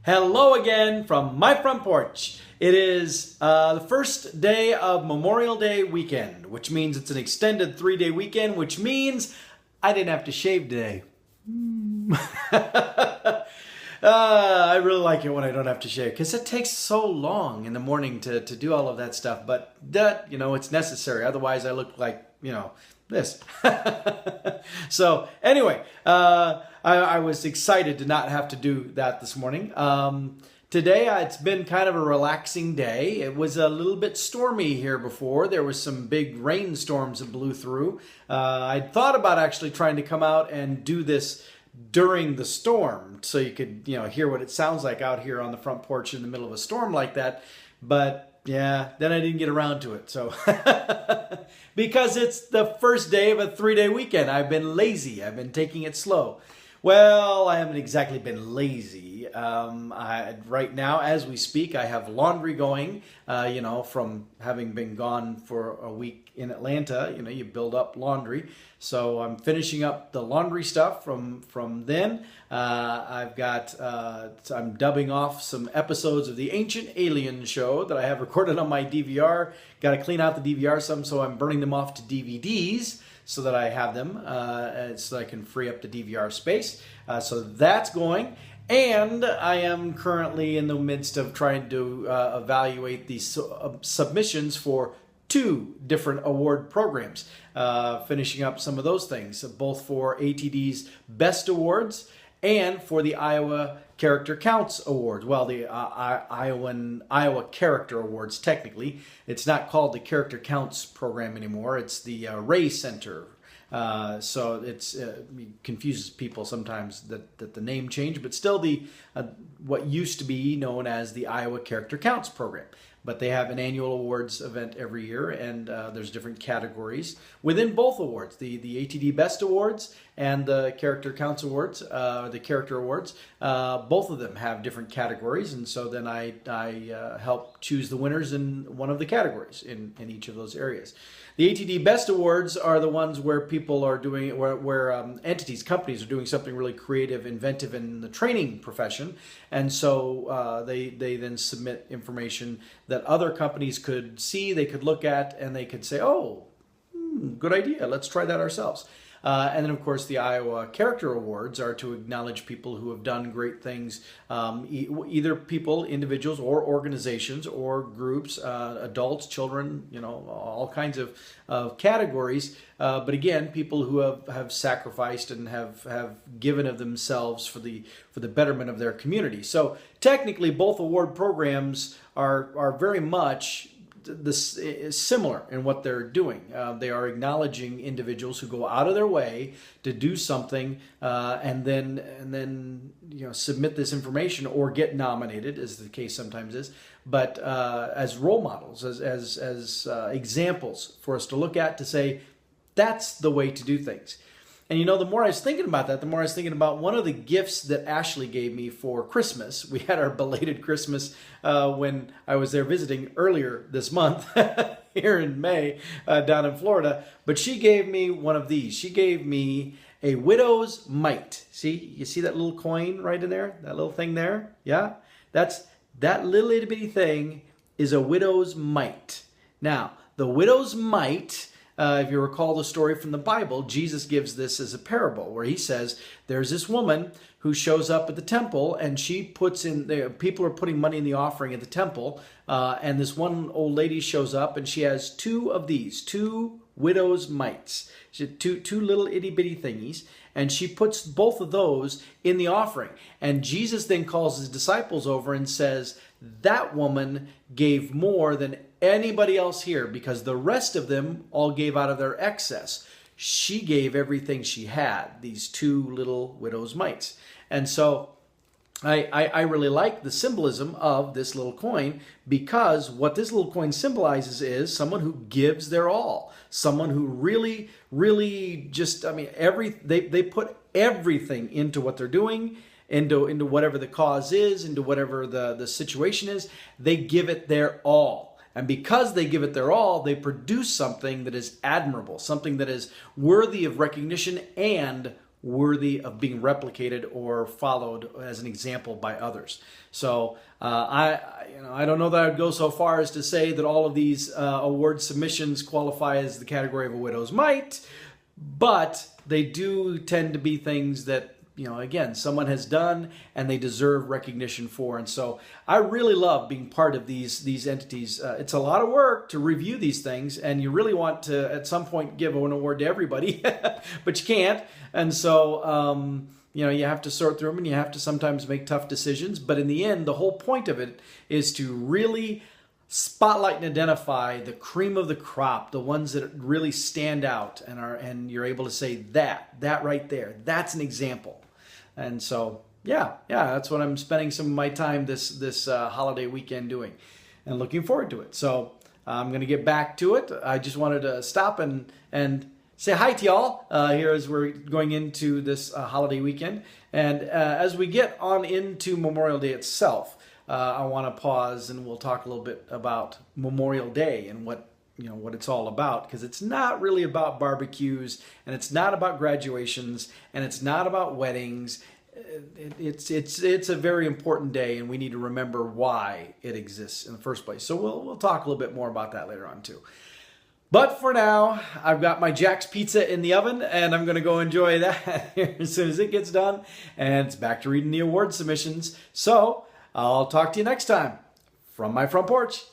Hello again from my front porch. It is the first day of Memorial Day weekend, which means it's an extended 3-day weekend, which means I didn't have to shave today. I really like it when I don't have to shave because it takes so long in the morning to do all of that stuff. But that, it's necessary. Otherwise, I look like, this. So anyway, I was excited to not have to do that this morning. Today, it's been kind of a relaxing day. It was a little bit stormy here before. There was some big rainstorms that blew through. I thought about actually trying to come out and do this during the storm so you could, hear what it sounds like out here on the front porch in the middle of a storm like that. But yeah, then I didn't get around to it. So because it's the first day of a 3-day weekend, I've been lazy. I've been taking it slow. Well, I haven't exactly been lazy. Right now, as we speak, I have laundry going, from having been gone for a week in Atlanta. You build up laundry. So I'm finishing up the laundry stuff from then. I'm dubbing off some episodes of the Ancient Alien show that I have recorded on my DVR. Got to clean out the DVR some, so I'm burning them off to DVDs so that I have them, so I can free up the DVR space. So that's going. And I am currently in the midst of trying to evaluate the submissions for 2 different award programs, finishing up some of those things, both for ATD's Best Awards and for the Iowa Character Counts Awards. Well, the Iowa Character Awards, technically. It's not called the Character Counts program anymore. It's the Ray Center. So it confuses people sometimes that the name changed, but still the what used to be known as the Iowa Character Counts program. But they have an annual awards event every year, and there's different categories within both awards, the ATD Best Awards and the Character Counts Awards, the Character Awards. Both of them have different categories, and so then I help choose the winners in one of the categories in each of those areas. The ATD Best Awards are the ones where people are doing, where entities, companies are doing something really creative, inventive in the training profession. And so they then submit information that other companies could see, they could look at, and they could say, oh, good idea, let's try that ourselves. And then, of course, the Iowa Character Awards are to acknowledge people who have done great things, either people, individuals, or organizations, or groups, adults, children, all kinds of categories. But again, people who have sacrificed and have given of themselves for the betterment of their community. So technically, both award programs are very much this is similar in what they're doing. They are acknowledging individuals who go out of their way to do something and then submit this information or get nominated, as the case sometimes is, but as role models, as examples for us to look at to say that's the way to do things. And the more I was thinking about that, the more I was thinking about one of the gifts that Ashley gave me for Christmas. We had our belated Christmas when I was there visiting earlier this month here in May down in Florida. But she gave me one of these. She gave me a widow's mite. See, you see that little coin right in there? That little thing there? Yeah? That little itty bitty thing is a widow's mite. Now, the widow's mite... if you recall the story from the Bible, Jesus gives this as a parable where he says there's this woman who shows up at the temple and she puts in, people are putting money in the offering at the temple, and this one old lady shows up and she has 2 of these, 2 widow's mites. She had two little itty bitty thingies, and she puts both of those in the offering. And Jesus then calls his disciples over and says, that woman gave more than anybody else here because the rest of them all gave out of their excess. She gave everything she had, these 2 little widow's mites. And so I really like the symbolism of this little coin because what this little coin symbolizes is someone who gives their all, someone who really, really just, they put everything into what they're doing, into whatever the cause is, into whatever the situation is. They give it their all. And because they give it their all, they produce something that is admirable, something that is worthy of recognition and worthy of being replicated or followed as an example by others. So I don't know that I would go so far as to say that all of these award submissions qualify as the category of a widow's mite, but they do tend to be things that, again, someone has done and they deserve recognition for. And so I really love being part of these entities. It's a lot of work to review these things, and you really want to, at some point, give an award to everybody, but you can't. And so, you have to sort through them, and you have to sometimes make tough decisions. But in the end, the whole point of it is to really spotlight and identify the cream of the crop, the ones that really stand out and you're able to say that right there, that's an example. And so, yeah, that's what I'm spending some of my time this holiday weekend doing, and looking forward to it. So I'm going to get back to it. I just wanted to stop and say hi to y'all here as we're going into this holiday weekend. And as we get on into Memorial Day itself, I want to pause and we'll talk a little bit about Memorial Day and what it's all about, because it's not really about barbecues, and it's not about graduations, and it's not about weddings. It's a very important day, and we need to remember why it exists in the first place. So we'll talk a little bit more about that later on too. But for now, I've got my Jack's Pizza in the oven, and I'm going to go enjoy that here as soon as it gets done. And it's back to reading the award submissions. So I'll talk to you next time from my front porch.